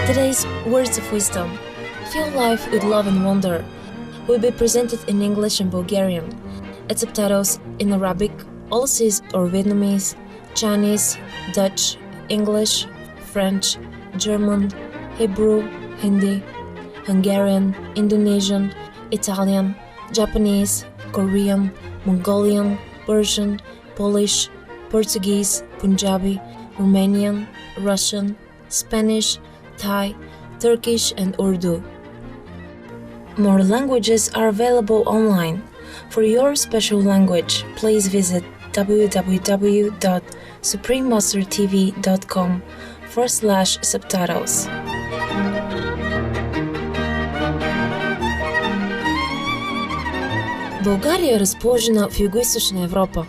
Today's Words of Wisdom, Fill Life with Love and Wonder, will be presented in English and Bulgarian, and subtitles in Arabic, Aussie or Vietnamese, Chinese, Dutch, English, French, German, Hebrew, Hindi, Hungarian, Indonesian, Italian, Japanese, Korean, Mongolian, Persian, Polish, Portuguese, Punjabi, Romanian, Russian, Spanish, Thai, Turkish, and Urdu. More languages are available online. For your special language, please visit www.suprememastertv.com/subtitles. България е разположена в Югоизточна Европа.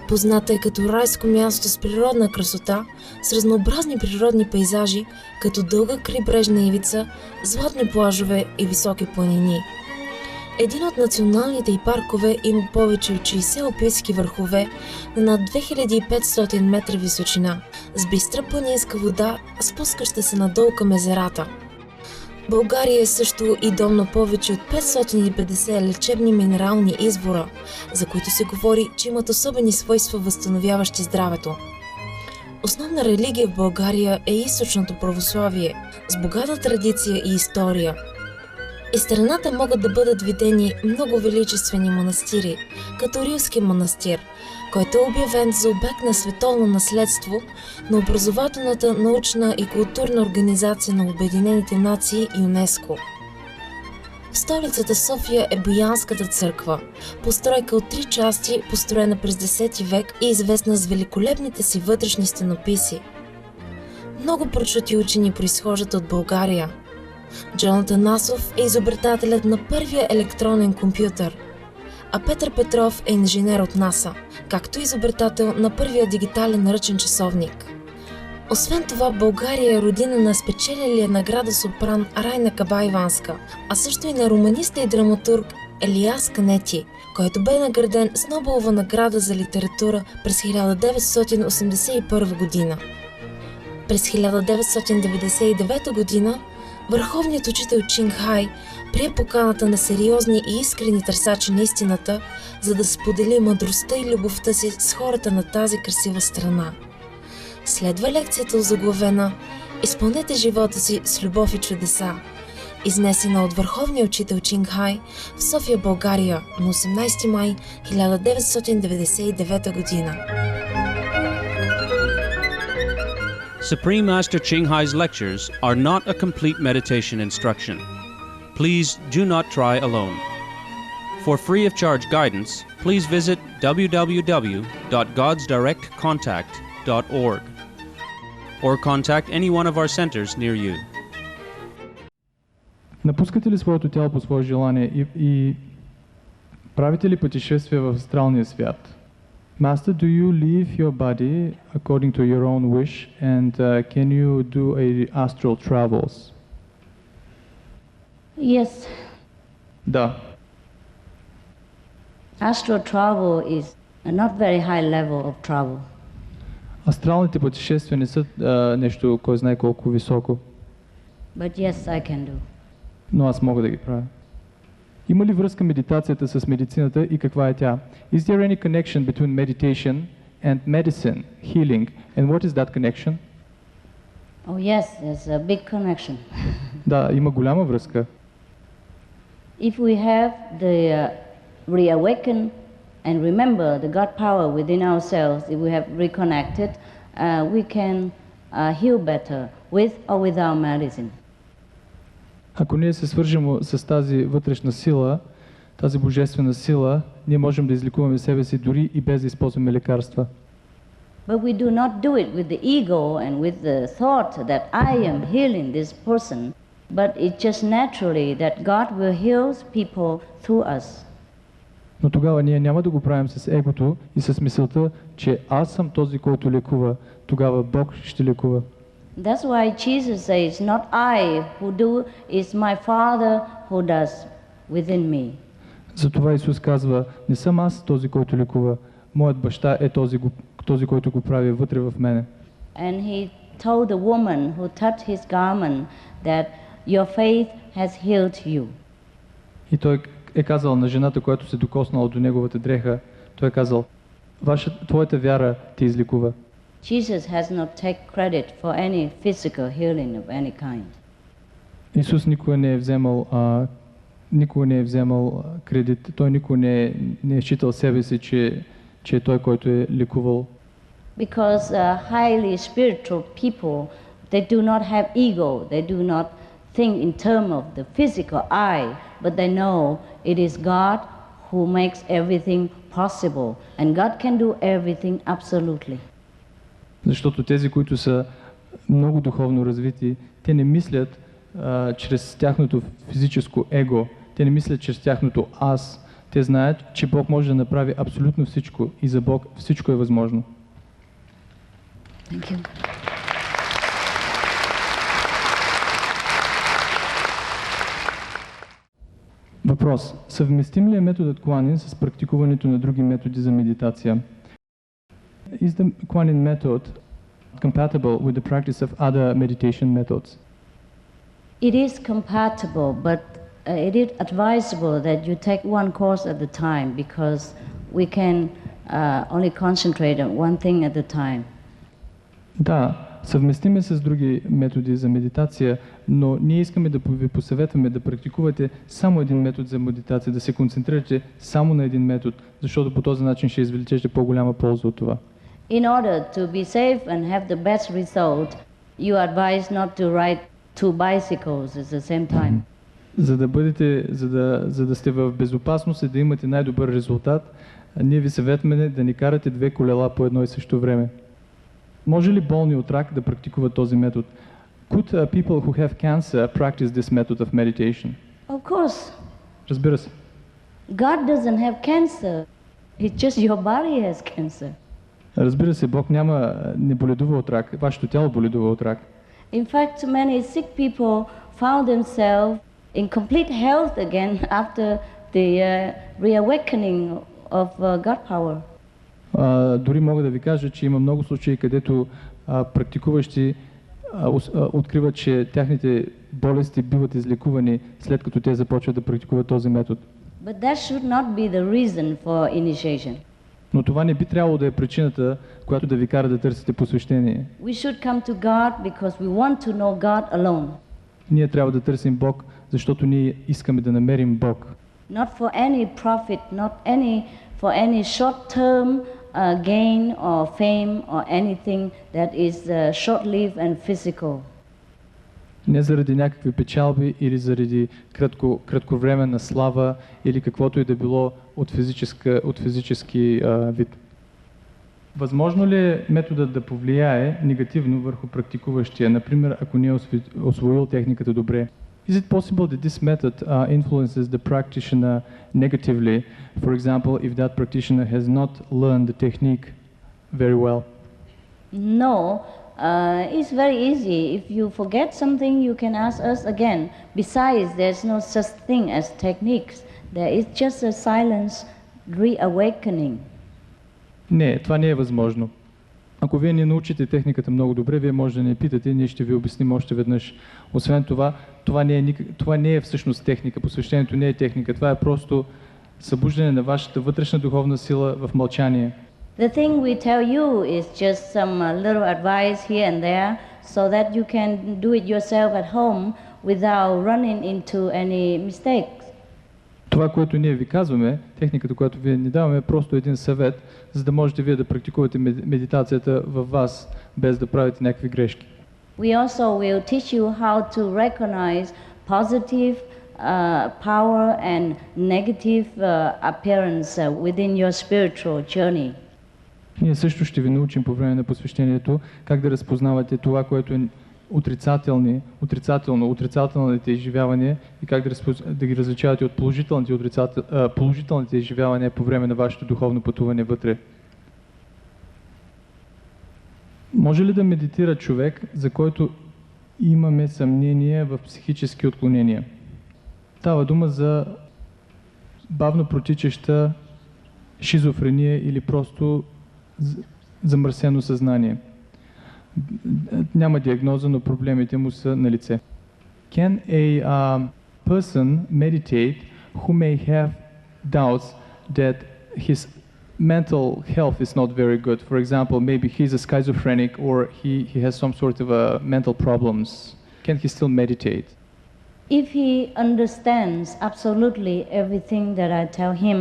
Позната е като райско място с природна красота, с разнообразни природни пейзажи, като дълга крайбрежна ивица, златни плажове и високи планини. Един от националните й паркове има повече от 60 алпийски върхове на над 2500 метра височина, с бистра планинска вода, спускаща се надолу към езерата. България е също и дом на повече от 550 лечебни минерални извора, за които се говори, че имат особени свойства, възстановяващи здравето. Основна религия в България е източното православие, с богата традиция и история. Из страната могат да бъдат видени много величествени манастири, като Рилски манастир, който е обявен за обект на световно наследство на образователната, научна и културна организация на Обединените нации ЮНЕСКО. В столицата София е Боянската църква, постройка от 3 части, построена през 10 век и известна с великолепните си вътрешни стенописи. Много прочути учени произхождат от България. Джон Атанасов е изобретателят на първия електронен компютър, а Петър Петров е инженер от НАСА, както и изобретател на първия дигитален ръчен часовник. Освен това, България е родина на спечелилия награда сопран Райна Кабаиванска, а също и на романиста и драматург Елияс Канети, който бе награден с Нобелова награда за литература през 1981 година. През 1999 година върховният учител Чинг Хай прие поканата на сериозни и искрени търсачи на истината, за да сподели мъдростта и любовта си с хората на тази красива страна. Следва лекцията озаглавена «Изпълнете живота си с любов и чудеса», изнесена от върховния учител Чинг Хай в София, България на 18 май 1999 година. Supreme Master Ching Hai's lectures are not a complete meditation instruction. Please do not try alone. For free of charge guidance, please visit www.godsdirectcontact.org or contact any one of our centers near you. Напускате ли своето тяло по свое желание и правите ли пътешествия в астралния свят? Master, do you leave your body according to your own wish, and can you do astral travels? Yes. Да. Astral travel is a not very high level of travel. Астралните пътешествия не са нещо, кой знае колко високо. But yes, I can do. Но аз мога да ги правя. Има ли връзка медитацията с медицината и каква е тя? Is there any connection between meditation and medicine, healing? And what is that connection? Oh yes, there's a big connection. Да, има голяма връзка. If we have the reawaken and remember the God power within ourselves, if we have reconnected, we can heal better with or without medicine. Ако ние се свържем с тази вътрешна сила, тази божествена сила, ние можем да излекуваме себе си дори и без да използваме лекарства. But we do not do it with the ego and with the thought that I am healing this person, but it's just naturally that God will heal people through us. Но тогава ние няма да го правим с егото и с мисълта, че аз съм този, който лекува. Тогава Бог ще лекува. That's why Jesus says, not I who do, is my Father who does within me. Затова Исус казва, не съм аз този, който лекува. Моят баща е този, който го прави вътре в мене. And he told the woman who touched his garment that your faith has healed you. И той е казал на жената, която се докоснала до неговата дреха, той е казал, твоята вяра те излекува. Jesus has not taken credit for any physical healing of any kind. Исус никога не е вземал кредит, той никога не е считал себе си, че е той, който е лекувал. Because highly spiritual people, they do not have ego, they do not think in terms of the physical eye, but they know it is God who makes everything possible, and God can do everything absolutely. Защото тези, които са много духовно развити, те не мислят чрез тяхното физическо его, те не мислят чрез тяхното аз. Те знаят, че Бог може да направи абсолютно всичко и за Бог всичко е възможно. Thank you. Въпрос. Съвместим ли е методът Куанин с практикуването на други методи за медитация? Is the Kuan-Yin method compatible with the practice of other meditation methods? It is compatible, but it is advisable that you take one course at a time, because we can only concentrate on one thing at a time. Да, съвместим е с други методи за медитация, но ние искаме да ви посъветваме да практикувате само един метод за медитация, да се концентрирате само на един метод, защото по този начин ще извлечете по-голяма полза от това. In order to be safe and have the best result, you advise not to ride two bicycles at the same time. За да сте в безопасност и да имате най-добър резултат, ние ви съветваме да не карате две колела по едно и също време. Може ли болни от рак да практикуват този метод? Could people who have cancer practice this method of meditation? Of course. Разбира се. God doesn't have cancer. It's just your body has cancer. Разбира се, Бог не боледува от рак. Вашето тяло боледува от рак. In fact, many sick people found themselves in complete health again after the reawakening of God power. Дори мога да ви кажа, че има много случаи, където практикуващи откриват, че тяхните болести биват излекувани след като те започват да практикуват този метод. But that should not be the reason for initiation. Но това не би трябвало да е причината, която да ви кара да търсите посвещение. We should come to God because we want to know God alone. Ние трябва да търсим Бог, защото ние искаме да намерим Бог. Not for any profit, not for any short-term gain or fame or anything that is short-lived and physical. Не заради някакви печалби или заради кратковременна слава или каквото и да било от физически вид. Възможно ли е методът да повлияе негативно върху практикуващия, например, ако не е освоил техниката добре? Is it possible that this method influences the practitioner negatively? For example, if that practitioner has not learned the technique very well? No, it's very easy. If you forget something, you can ask us again. Besides, there's no such thing as techniques. There is just a silence reawakening. Не, това не е възможно. Ако вие не научите техниката много добре, вие може да не питате, ние ще ви обясним още веднъж. Освен това, това не е всъщност техника, посвещението не е техника, това е просто събуждане на вашата вътрешна духовна сила в мълчание. The thing we tell you is just some little advice here and there, so that you can do it yourself at home without running into any mistakes. Това, което ние ви казваме, техниката, която вие ни даваме, е просто един съвет, за да можете вие да практикувате медитацията във вас, без да правите някакви грешки. We also will teach you how to recognize positive power and negative appearance within your spiritual journey. Ние също ще ви научим по време на посвещението как да разпознавате това, което е отрицателните изживявания и как да ги различавате от положителните изживявания по време на вашето духовно пътуване вътре. Може ли да медитира човек, за който имаме съмнение в психически отклонения? Става дума за бавно протичаща шизофрения или просто замърсено съзнание. Няма диагноза, но проблемите му са на лице. Can a person meditate who may have doubts that his mental health is not very good? For example, maybe he's a schizophrenic or he has some sort of mental problems. Can he still meditate? If he understands absolutely everything that I tell him,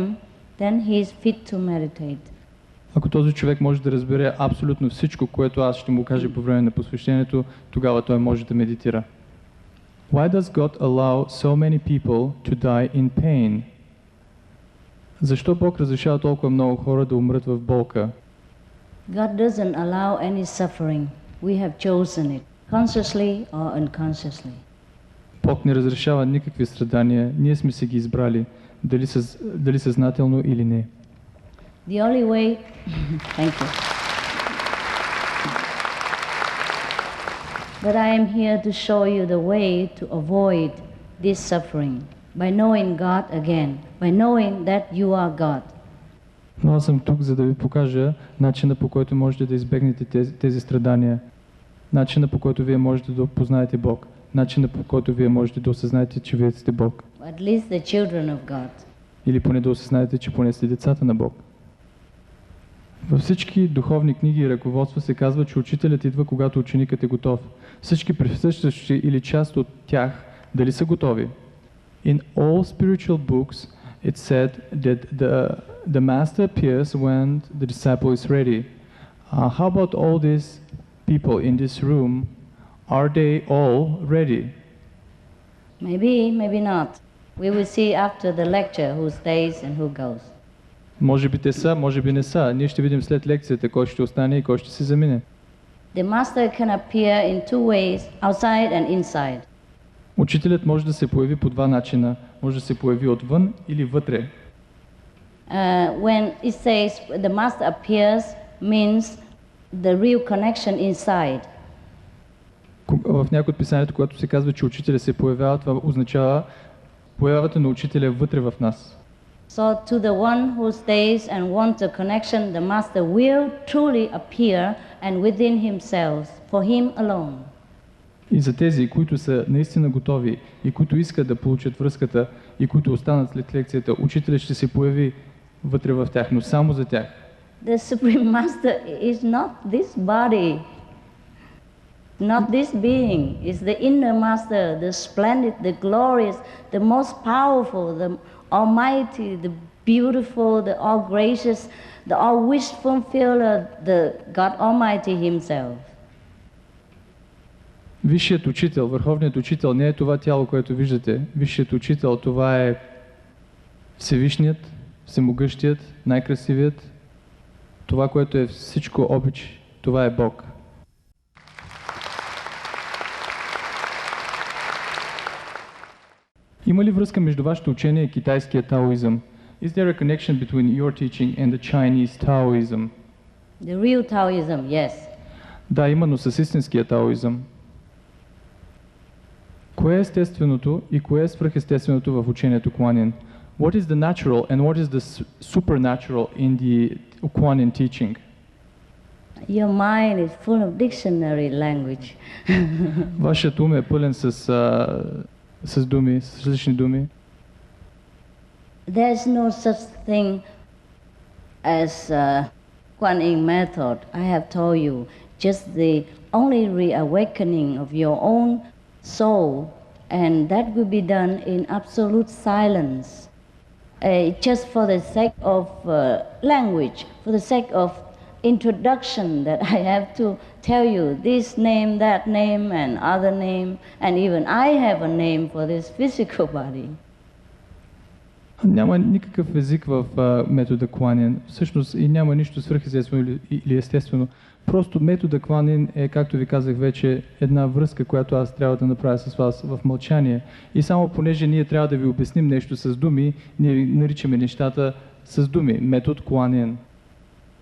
then he is fit to meditate. Ако този човек може да разбере абсолютно всичко, което аз ще му кажа по време на посвещението, тогава той може да медитира. Why does God allow so many people to die in pain? Защо Бог разрешава толкова много хора да умрат в болка? God doesn't allow any suffering. We have chosen it, consciously or unconsciously. Бог не разрешава никакви страдания, ние сме си ги избрали, дали съзнателно или не. The only way, thank you. But I am here to show you the way to avoid this suffering by knowing God again, by knowing that you are God. Но аз съм тук, за да ви покажа начина, по който можете да избегнете тези страдания, начина, по който вие можете да познаете Бог, начина, по който вие можете да осъзнаете, че вие сте Бог. At least the children of God. Или поне да осъзнаете, че поне сте децата на Бог. Във всички духовни книги и ръководства се казва, че учителят идва, когато ученикът е готов. Всички присъстващи или част от тях дали са готови? In all spiritual books it said that the master appears when the disciple is ready. How about all these people in this room? Are they all ready? Maybe, maybe not. We will see after the lecture who stays and who goes. Може би те са, може би не са. Ние ще видим след лекцията кой ще остане и кой ще се замине. The master can appear in two ways, outside and inside. Учителят може да се появи по два начина. Може да се появи отвън или вътре. When it says the master appears means the real connection inside. В някои от писанието, когато се казва, че учителя се появява, това означава появата на учителя вътре в нас. So to the one who stays and wants a connection, the master will truly appear and within himself, for him alone. И за тези, които са наистина готови и които искат да получат връзката и които останат след лекцията, учителят ще се появи вътре в тях, но само за тях. The Supreme Master is not this body, not this being. It's the inner Master, the splendid, the glorious, the most powerful, the almighty, the beautiful, the all gracious, the all wish fulfiller, the God Almighty Himself. Висшият учител, върховният учител не е това тяло, което виждате. Висшият учител, това е Всевишният, Всемогъщият, най-красивият. Това, което е всичко обич, това е Бог. Има ли връзка между вашето учение и китайския таоизъм? Is there a connection between your teaching and the Chinese Taoism? The real Taoism, yes. Да, именно с истинския таоизъм. Кое е естественото и кое е свръхестественото в учението Kuan-Yin? What is the natural and what is the supernatural in the Kuan-Yin teaching? Your mind is full of dictionary language. Вашият ум е пълен с думи, с различни думи. There's no such thing as Kuan-Yin method. I have told you, just the only reawakening of your own soul, and that will be done in absolute silence, just for the sake of language, for the sake of introduction, that I have to tell you this name, that name, and other name, and even I have a name for this physical body. Няма никакъв език в метода Kuan-Yin. Всъщност и няма нищо свръхестествено или естествено. Просто метода Kuan-Yin е, както ви казах вече, една връзка, която аз трябва да направя с вас в мълчание. И само понеже ние трябва да ви обясним нещо с думи, ние наричаме нещата с думи. Метод Kuan-Yin.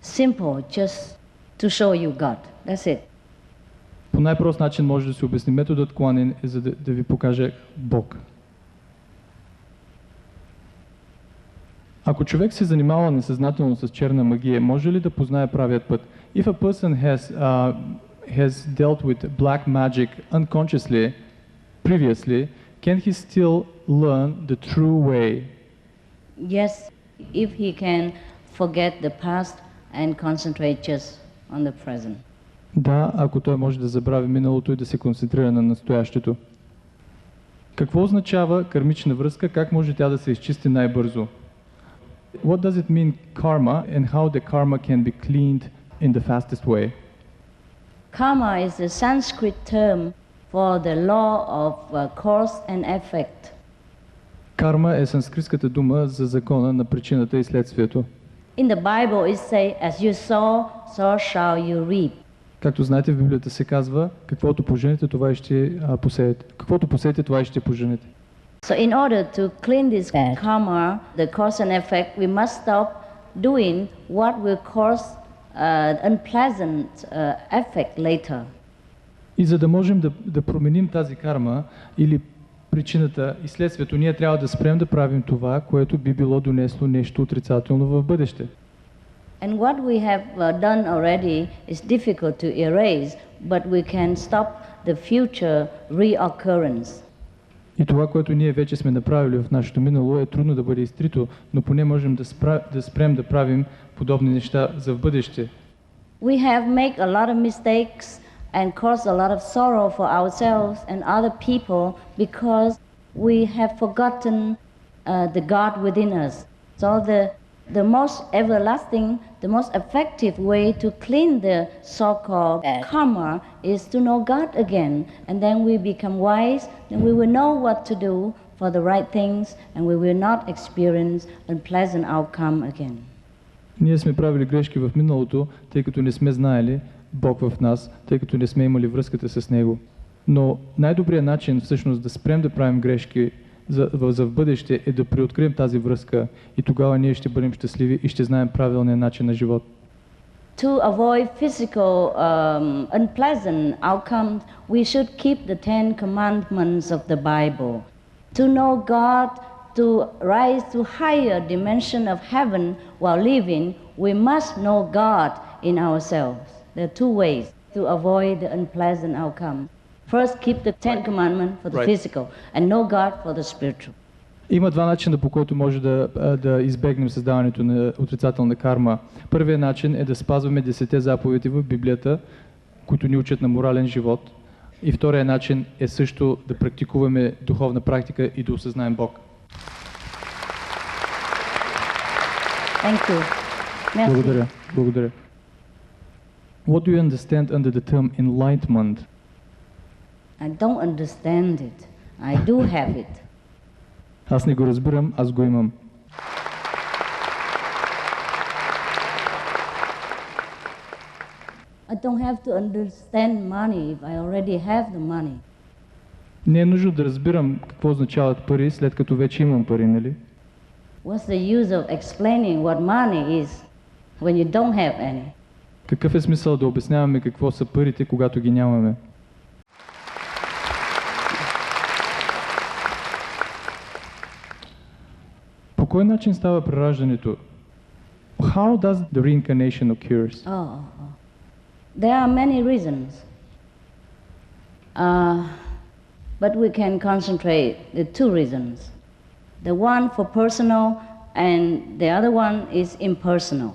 Simple, just to show you God. That's it. По най-прост начин може да се обясни. Методът Kuan-Yin е за да ви покаже Бог. Ако човек се занимава несъзнателно с черна магия, може ли да познае правият път? If a person has has dealt with black magic unconsciously previously, can he still learn the true way? Yes, if he can forget the past and concentrate just on the present. Да, ако той може да забрави миналото и да се концентрира на настоящето. Какво означава кармична връзка? Как може тя да се изчисти най-бързо? What does it mean karma and how the karma can be cleaned in the fastest way? Karma is a Sanskrit term for the law of cause and effect. Карма е санскритската дума за закона на причината и следствието. In the Bible it says, as you sow, so shall you reap. Както знаете, в Библията се казва, каквото поженете, това и ще посеете. Каквото посеете, това и ще поженете. So in order to clean this karma, the cause and effect, we must stop doing what will cause unpleasant effect later. И за да можем да променим тази карма или причината и следствието, ние трябва да спрем да правим това, което би било донесло нещо отрицателно в бъдеще. And what we have done already is difficult to erase, but we can stop the future reoccurrence. И това, което ние вече сме направили в нашето минало, е трудно да бъде изтрито, но поне можем да спрем да правим подобни неща за в бъдеще. We have made a lot of mistakes and caused a lot of sorrow for ourselves and other people because we have forgotten the God within us. So the most everlasting, the most effective way to clean the so-called karma is to know God again. And then we become wise, then we will know what to do for the right things, and we will not experience unpleasant outcome again. Ние сме правили грешки в миналото, тъй като не сме знаели Бог в нас, тъй като не сме имали връзката с Него. Но най-добрият начин всъщност да спрем да правим грешки за в бъдеще е да преоткрием тази връзка и тогава ние ще бъдем щастливи и ще знаем правилния начин на живот. To avoid physical unpleasant outcomes, we should keep the 10 commandments of the Bible. To know God, to rise to higher dimension of heaven while living, we must know God in ourselves. There are two ways to avoid the unpleasant outcome. First, keep the 10 commandments for the physical and know God for the spiritual. Има два начина, по който може да избегнем създаването на отрицателна карма. Първият начин е да спазваме 10 заповеди в Библията, които ни учат на морален живот. И вторият начин е също да практикуваме духовна практика и да осъзнаем Бог. Thank you. Merci. Благодаря. Благодаря. What do you understand under the term enlightenment? I don't understand it. I do have it. Аз не го разбирам, аз го имам. I don't have to understand money if I already have the money. Не е нужно да разбирам какво означават пари, след като вече имам пари, нали? What's the use of explaining what money is when you don't have any? Какъв е смисъл да обясняваме какво са парите, когато ги нямаме? По кой начин става прераждането? How does the reincarnation occurs? There are many reasons. But we can concentrate the two reasons. The one for personal and the other one is impersonal.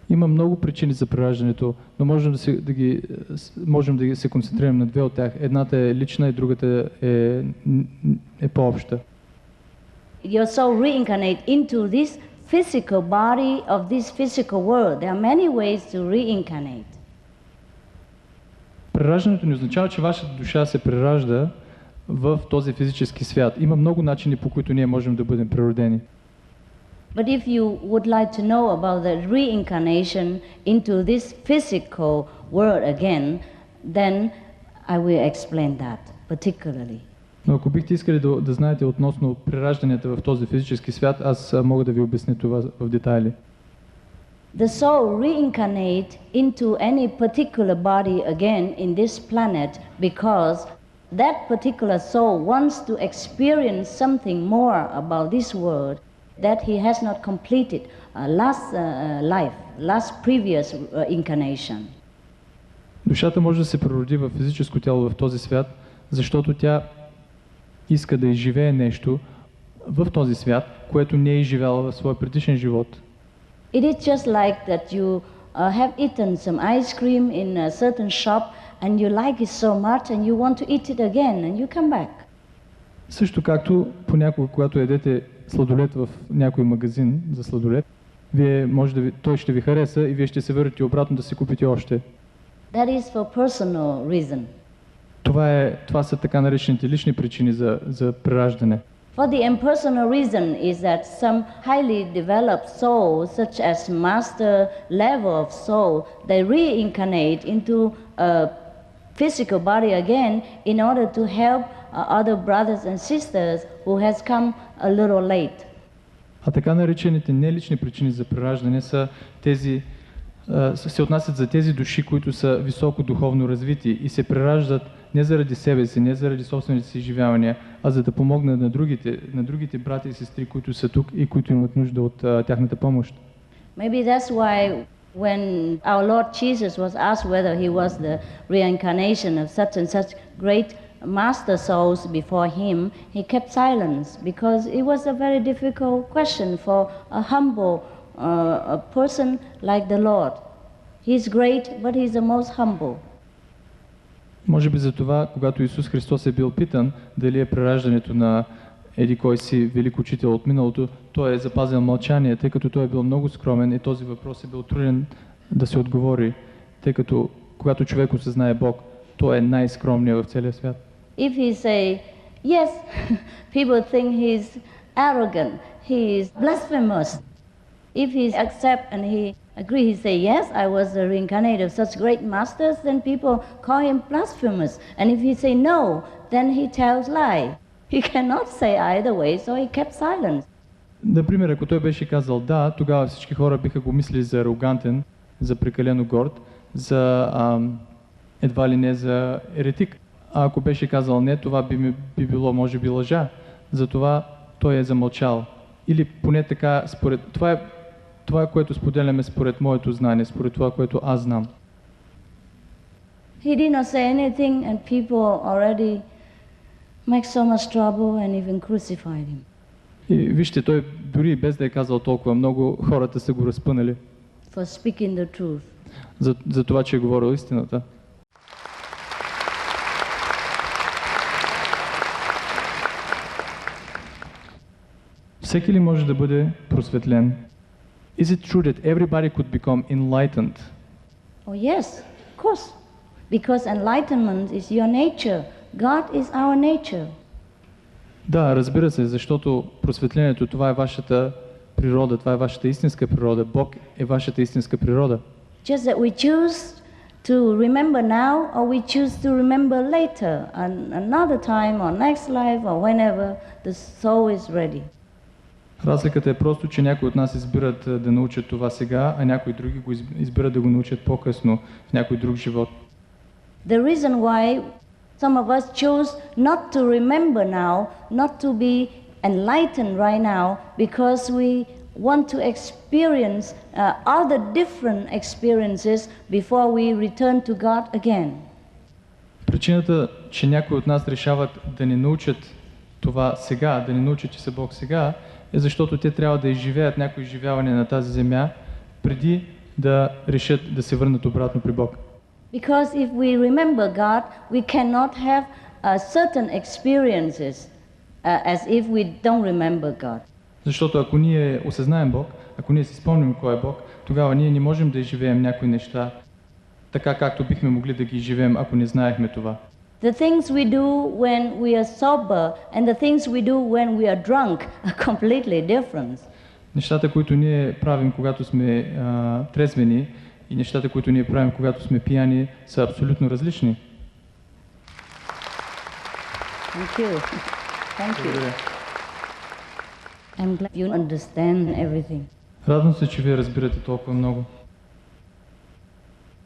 Има много причини за прераждането, но можем да ги се концентрираме на две от тях. Едната е лична и другата е по-обща. Your soul reincarnate into this physical body of this physical world. There are many ways to reincarnate. Прераждането не означава, че вашата душа се преражда в този физически свят. Има много начини, по които ние можем да бъдем преродени. But if you would like to know about the reincarnation into this physical world again, then I will explain that particularly. Но ако бихте искали да знаете относно преражданията в този физически свят, аз мога да ви обясня това в детайли. The soul reincarnate into any particular body again in this planet because that particular soul wants to experience something more about this world that he has not completed last previous incarnation. Душата може да се прероди в физическо тяло в този свят, защото тя иска да изживее нещо в този свят, което не е изживяла в своя предишен живот. It is just like that you have eaten some ice cream in a certain shop and you like it so much and you want to eat it again and you come back. Също както понякога, когато ядете сладолед в някой магазин за сладолед, той ще ви хареса и вие ще се върнете обратно да си купите още. That is for personal reason. Това са така наречените лични причини за прераждане. For the impersonal reason is that some highly developed souls, such as master level of soul, they reincarnate into a physical body again in order to help other brothers and sisters who has come a little late. А така наречените нелични причини за прераждане се отнасят за тези души, които са високо духовно развити и се прераждат не заради себе си, не заради собствените си изживявания, а за да помогнат на другите брати и сестри, които са тук и които имат нужда от тяхната помощ. Maybe that's why when our Lord Jesus was asked whether he was the reincarnation of such and such great master souls before him, he kept silence because it was a very difficult question for a humble a person like the Lord. He's great, but he's the most humble. Може би за това, когато Исус Христос е бил питан дали е прераждането на еди кой си велик учител от миналото, той е запазил мълчание, тъй като той е бил много скромен и този въпрос е бил труден да се отговори, тъй като когато човек осъзнае Бог, той е най-скромният в целия свят. If he say, yes, people think he's arrogant, he is blasphemous. If he accept and he agree, he say, yes, I was the reincarnate of such great masters, then people call him blasphemous. And if he say no, then he tells lie. He cannot say either way, so he kept silence. Например, ако той беше казал да, тогава всички хора биха го мислили за арогантен, за прекалено горд, за едва ли не за еретик. А ако беше казал не, това би било може би лъжа. Затова той е замълчал. Или поне така, според това е което споделяме според моето знание, според това, което аз знам. He did not say anything and people already make so much trouble and even crucified him. И вижте, той дори без да е казал толкова много, хората са го разпънали. For speaking the truth. За това, че е говорил истината. Всеки ли може да бъде просветлен? Is it true that everybody could become enlightened? Oh yes, of course. Because enlightenment is your nature. God is our nature. Да, разбира се, защото просветлението, това е вашата природа, това е вашата истинска природа. Бог е вашата истинска природа. Just that we choose to remember now or we choose to remember later, another time or next life or whenever the soul is ready. Разликата е просто, че някои от нас избират да научат това сега, а някои други го избират да го научат по-късно в някой друг живот. The reason why some of us choose not to remember now, not to be enlightened right now, because we want to experience other different experiences before we return to God again. Причината, че някои от нас решават да не научат това сега, да не научат, че са Бог сега, е защото те трябва да изживеят някои изживяване на тази земя, преди да решат да се върнат обратно при Бог. Because if we remember God, we cannot have certain experiences as if we don't remember God. Защото ако ние осъзнаем Бог, ако ние си спомним кой е Бог, тогава ние не можем да изживеем някои неща така, както бихме могли да ги изживеем, ако не знаехме това. The things we do when we are sober and the things we do when we are drunk are completely different. Нещата, които ние правим, когато сме трезвени, и нещата, които ние правим, когато сме пияни, са абсолютно различни. Thank you. Thank you. I'm glad you understand everything. Радвам се, че вие разбирате толкова много.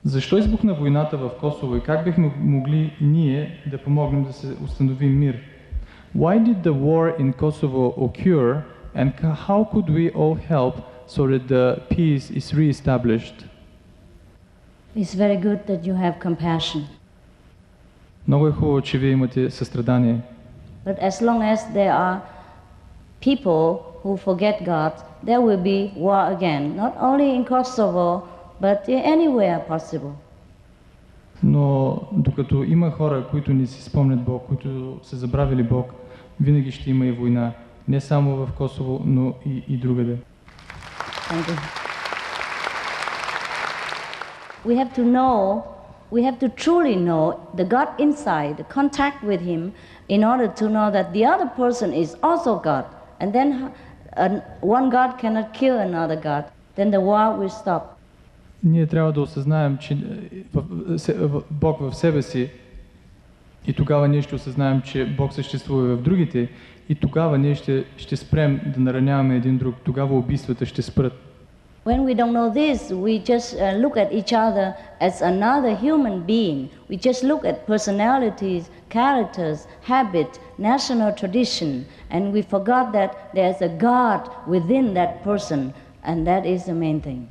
Защо избухна войната в Косово и как бихме могли ние да помогнем да се установи мир? Why did the war in Kosovo occur and how could we all help so that the peace is re-established? It's very good that you have compassion. Много е хубаво, че вие имате състрадание. But as long as there are people who forget God, there will be war again, not only in Kosovo, but anywhere possible. Но докато има хора, които не си спомнят Бог, които са забравили Бог, винаги ще има и война. Не само в Косово, но и другаде. Thank you. We have to truly know the God inside, the contact with Him, in order to know that the other person is also God. And then one God cannot kill another God. Then the war will stop. Ние трябва да осъзнаем, че Бог в себе си, и тогава ние ще осъзнаем, че Бог съществува в другите, и тогава ние ще спрем да нараняваме един друг. Тогава убийствата ще спрат. When we don't know this, we just look at each other as another human being. We just look at personalities, characters, habit, national tradition, and we forgot that there's a God within that person, and that is the main thing.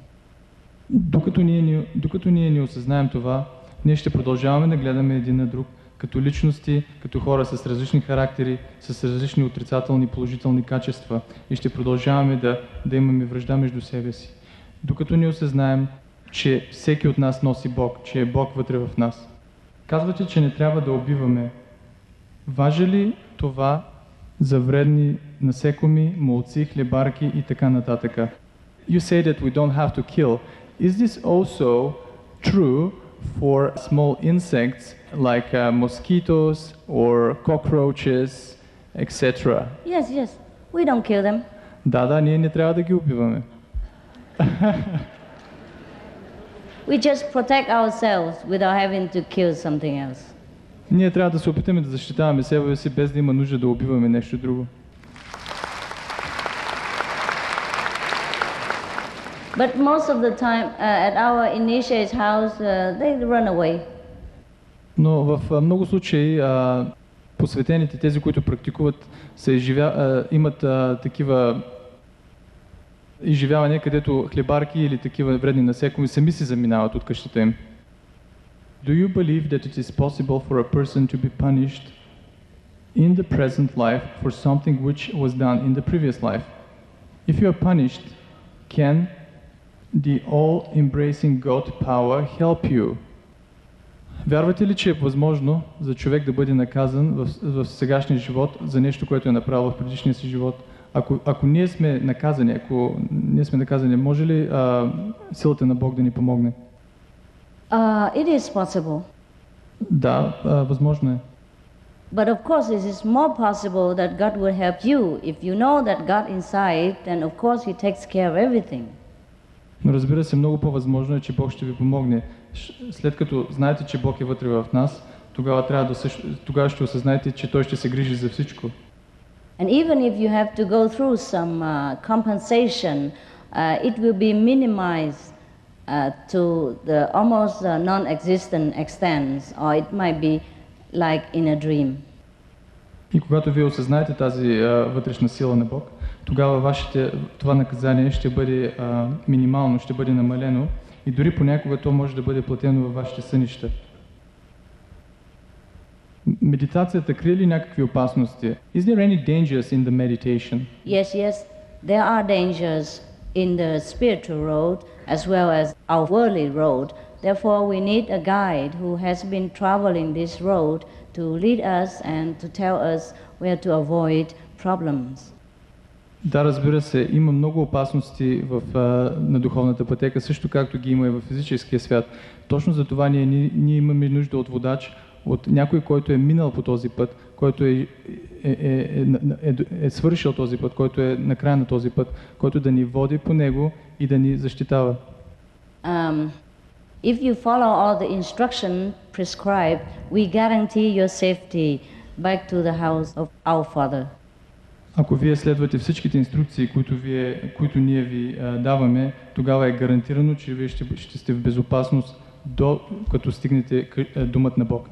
Докато ние не осъзнаем това, ние ще продължаваме да гледаме един на друг като личности, като хора с различни характери, с различни отрицателни и положителни качества и ще продължаваме да имаме вражда между себе си. Докато не осъзнаем, че всеки от нас носи Бог, че е Бог вътре в нас. Казвате, че не трябва да убиваме. Важи ли това за вредни насекоми, молци, хлебарки и така нататък? You say that we don't have to kill. Is this also true for small insects like mosquitoes or cockroaches, etc.? Yes. We don't kill them. Да, ние не трябва да ги убиваме. We just protect ourselves without having to kill something else. Ние трябва да се опитаме да защитаваме себе си, без да има нужда да убиваме нещо друго. But most of the time at our initiate's house, they run away. Но в много случаи посветените, тези, които практикуват, имат такива изживявания, където хлебарки или такива вредни насекоми сами си заминават от къщата им. Do you believe that it is possible for a person to be punished in the present life for something which was done in the previous life? If you are punished, can the all-embracing God power help you? Вярвате ли, че е възможно за човек да бъде наказан в сегашния живот за нещо, което е направил в предишния си живот? Ако ние сме наказани, може ли силата на Бог да ни помогне? It is possible. Да, възможно е. But of course, it is more possible that God will help you. If you know that God inside, then of course He takes care of everything. Но разбира се, много по-възможно е, че Бог ще ви помогне. След като знаете, че Бог е вътре в нас, тогава ще осъзнаете, че Той ще се грижи за всичко. And even if you have to go through some compensation, it will be minimized to the almost non-existent extent, or it might be like in a dream. И когато вие осъзнаете тази вътрешна сила на Бог, тогава това наказание ще бъде минимално, ще бъде намалено и дори понякога то може да бъде платено във вашите сънища. Медитацията крие ли някакви опасности? Is there any dangers in the meditation? Yes. There are dangers in the spiritual road as well as our worldly road. Therefore, we need a guide who has been traveling this road to lead us and to tell us where to avoid problems. Да, разбира се, има много опасности на духовната пътека, също както ги има и в физическия свят. Точно за това ние имаме нужда от водач, от някой, който е минал по този път, който е свършил този път, който е на края на този път, който да ни води по него и да ни защитава. If you follow all the instruction prescribed, we guarantee your safety back to the house of our Father. Ако вие следвате всичките инструкции, които ние ви даваме, тогава е гарантирано, че вие ще сте в безопасност като стигнете домът на Бог.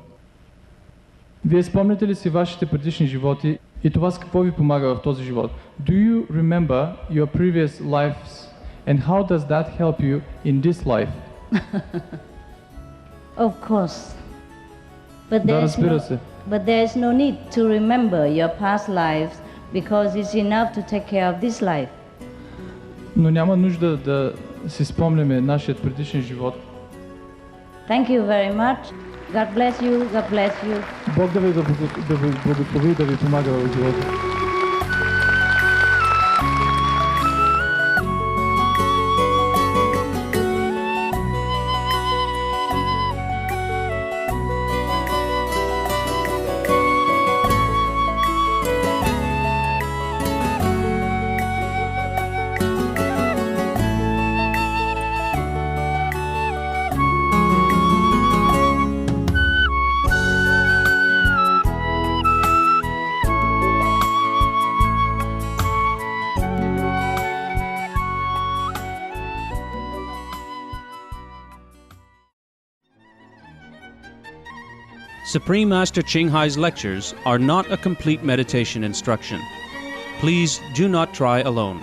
Вие спомняте ли си вашите предишни животи и това с какво ви помага в този живот? Do you remember your previous lives and how does that help you in this life? Of course. But Да, there's разбира се. but there's no need to remember your past lives because it's enough to take care of this life. Но няма нужда да си спомняме нашият предишен живот. Thank you very much. God bless you. God bless you. Бог да ви благослови и да ви помага в живота. Supreme Master Ching Hai's lectures are not a complete meditation instruction. Please do not try alone.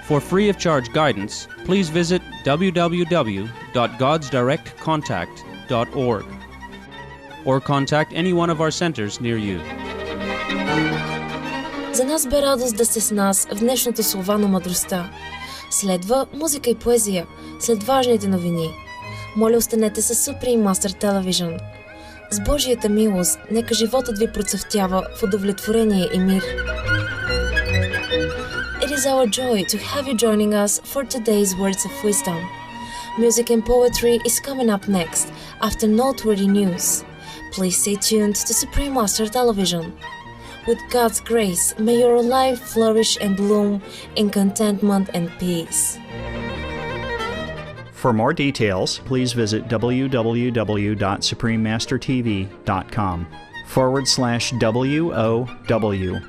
For free of charge guidance, please visit www.godsdirectcontact.org or contact any one of our centers near you. За нас бе радост да сте с нас в днешното слова на мъдростта. Следва музика и поезия, след важните новини. Моля, останете с Supreme Master Television. С Божията милост, нека животът ви процъфтява в удовлетворение и мир. It is our joy to have you joining us for today's words of wisdom. Music and poetry is coming up next, after noteworthy news. Please stay tuned to Supreme Master Television. With God's grace, may your life flourish and bloom in contentment and peace. For more details, please visit www.suprememastertv.com/WOW